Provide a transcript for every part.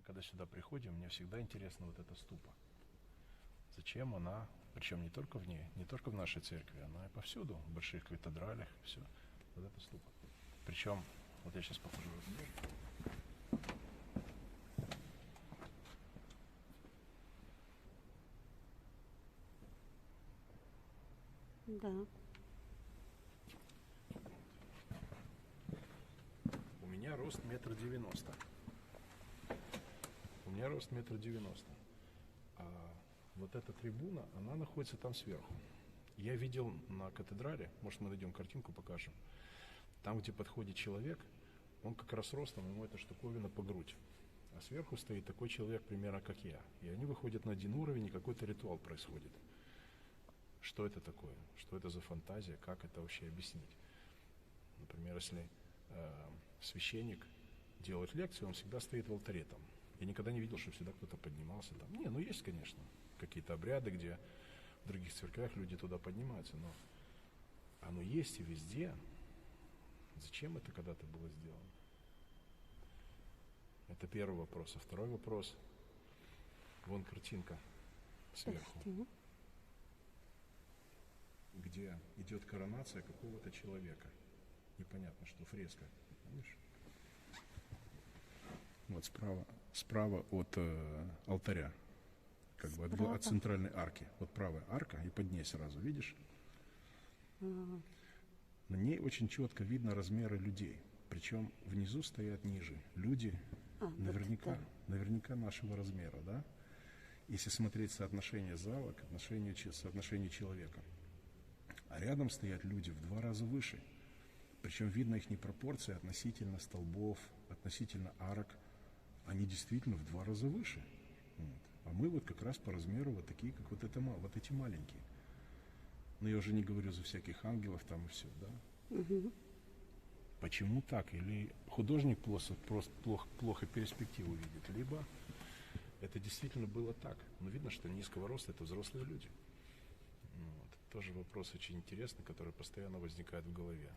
когда сюда приходим, мне всегда интересна вот эта ступа. Зачем она, причем не только в ней, не только в нашей церкви, она и повсюду, в больших кафедралях, все, вот эта ступа. Причем, вот я сейчас покажу размер. Да. У меня рост 1,90 м. У меня рост 1,90 м. А вот эта трибуна, она находится там сверху. Я видел на кафедрале, может мы найдем картинку, покажем. Там, где подходит человек, он как раз ростом, ему эта штуковина по грудь. А сверху стоит такой человек, примерно как я. И они выходят на один уровень, и какой-то ритуал происходит. Что это такое? Что это за фантазия? Как это вообще объяснить? Например, если священник делает лекцию, он всегда стоит в алтаре там. Я никогда не видел, чтобы сюда кто-то поднимался там. Не, ну есть, конечно, какие-то обряды, где в других церквях люди туда поднимаются, но оно есть и везде. Зачем это когда-то было сделано? Это первый вопрос. А второй вопрос. Вон картинка сверху, Подожди. где идет коронация какого-то человека. Непонятно, что фреска. Помнишь? Вот справа от алтаря, как бы Справа. от центральной арки. Вот правая арка, и под ней сразу, видишь? На ней очень четко видно размеры людей. Причем внизу стоят ниже. Люди наверняка, наверняка нашего размера, да? Если смотреть соотношение зала к соотношению человека. А рядом стоят люди в 2 раза выше. Причем видно их пропорции относительно столбов, относительно арок. Они действительно в 2 раза выше. Вот. А мы вот как раз по размеру вот такие, как вот эти маленькие. Но я уже не говорю за всяких ангелов там и все, да? Угу. Почему так? Или художник плохо перспективу видит, либо это действительно было так. Но видно, что низкого роста это взрослые люди. Вот. Тоже вопрос очень интересный, который постоянно возникает в голове.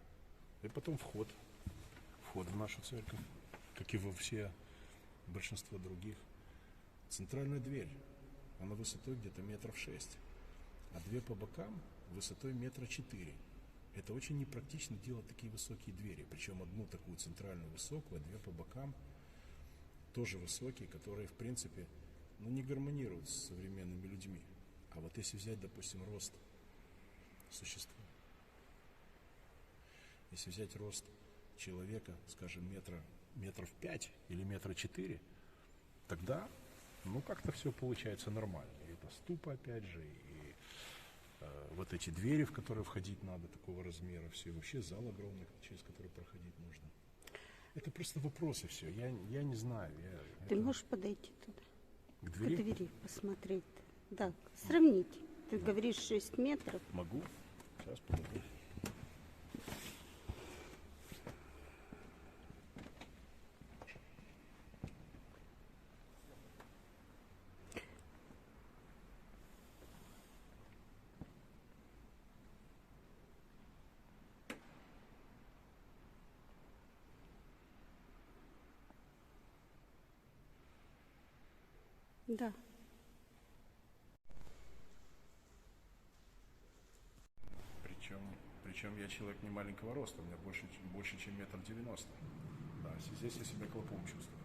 И потом вход в нашу церковь, как и во все большинство других. Центральная дверь, она высотой где-то 6 метров, а 2 по бокам высотой 4 метра. Это очень непрактично делать такие высокие двери, причем одну такую центральную высокую, а 2 по бокам тоже высокие, которые в принципе не гармонируют с современными людьми. А вот если взять, допустим, рост существа, если взять рост человека, скажем, метров 5 или 4 метра, тогда, как-то все получается нормально. И это ступа, опять же, и вот эти двери, в которые входить надо, такого размера, все, и вообще зал огромный, через который проходить нужно. Это просто вопросы все, я не знаю. Ты можешь подойти туда? К двери? К двери посмотреть. Да, сравнить. Ты говоришь 6 метров. Могу. Сейчас подойду. Да. Причем я человек не маленького роста, у меня больше чем 1,90 м. Да, здесь я себя клопом чувствую.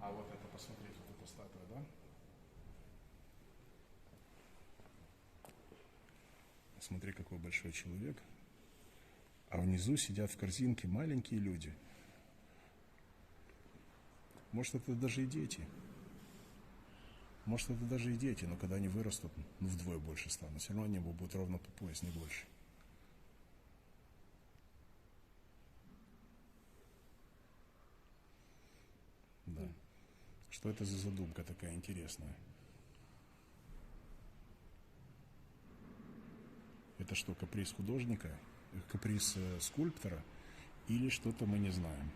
А вот это, посмотреть, вот эта статуя, да? Смотри, какой большой человек. А внизу сидят в корзинке маленькие люди. Может, это даже и дети. Может, это даже и дети, но когда они вырастут, вдвое больше станут. Все равно небо будет ровно по пояс, не больше. Да. Что это за задумка такая интересная? Это что, каприз художника, каприз скульптора или что-то мы не знаем?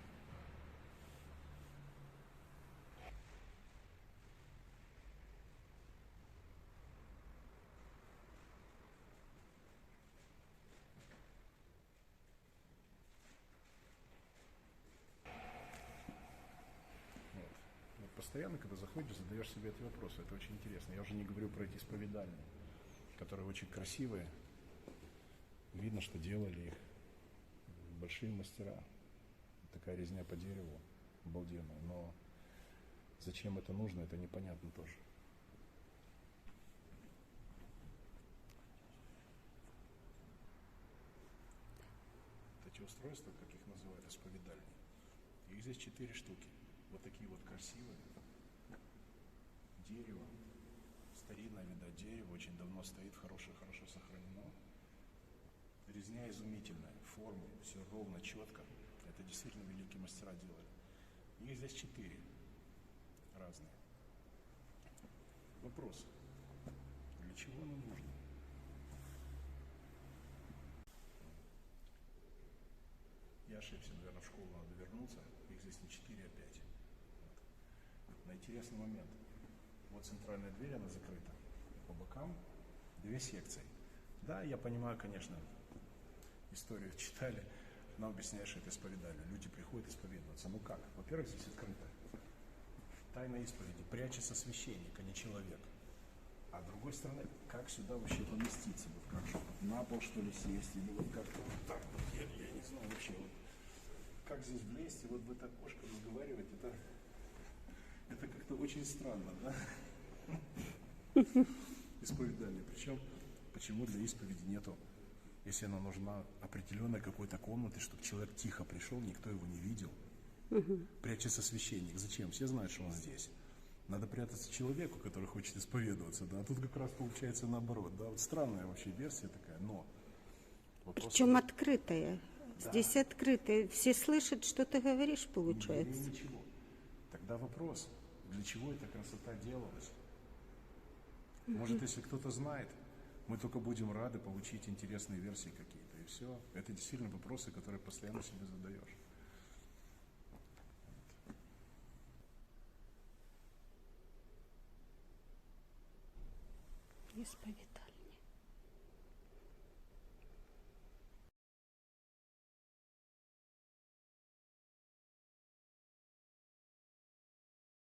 постоянно, когда заходишь, задаешь себе этот вопрос. Это очень интересно. Я уже не говорю про эти исповедальные, которые очень красивые. Видно, что делали их большие мастера. Такая резня по дереву обалденная. Но зачем это нужно, это непонятно тоже. Эти устройства, как их называют, исповедальные, их здесь 4 штуки. Вот такие вот красивые. Дерево. Старинное, видать, дерево. Очень давно стоит, хорошо сохранено. Резня изумительная. Формы, все ровно, четко. Это действительно великие мастера делали. Их здесь 4 разные. Вопрос. Для чего оно нужно? Я ошибся, наверное, в школу надо вернуться. Их здесь не 4, а 5. Вот. На интересный момент. Вот центральная дверь, она закрыта. По бокам 2 секции. Да, я понимаю, конечно, историю читали, нам объясняют, что это исповедальное. Люди приходят исповедоваться. Ну как? Во-первых, здесь открыто. Тайна исповеди. Прячется священник, а не человек. А с другой стороны, как сюда вообще поместиться? Вот как же? На пол, что ли, сесть? Или вот как-то вот так вот? Я не знаю вообще. Вот. Как здесь влезть и вот в это окошко разговаривать? Это как-то очень странно, да? Исповедальное. Причем, почему для исповеди нету, если она нужна, определенной какой-то комнаты, чтобы человек тихо пришел, никто его не видел? Прячется священник. Зачем? Все знают, что он здесь. Надо прятаться человеку, который хочет исповедоваться, да. А тут как раз получается наоборот, да. Вот странная вообще версия такая, но вопрос. Причем открытая. Да. Здесь открытая. Все слышат, что ты говоришь, получается. Ничего. Тогда вопрос, для чего эта красота делалась? Может, если кто-то знает, мы только будем рады получить интересные версии какие-то, и все. Это действительно вопросы, которые постоянно себе задаешь. Исповедь.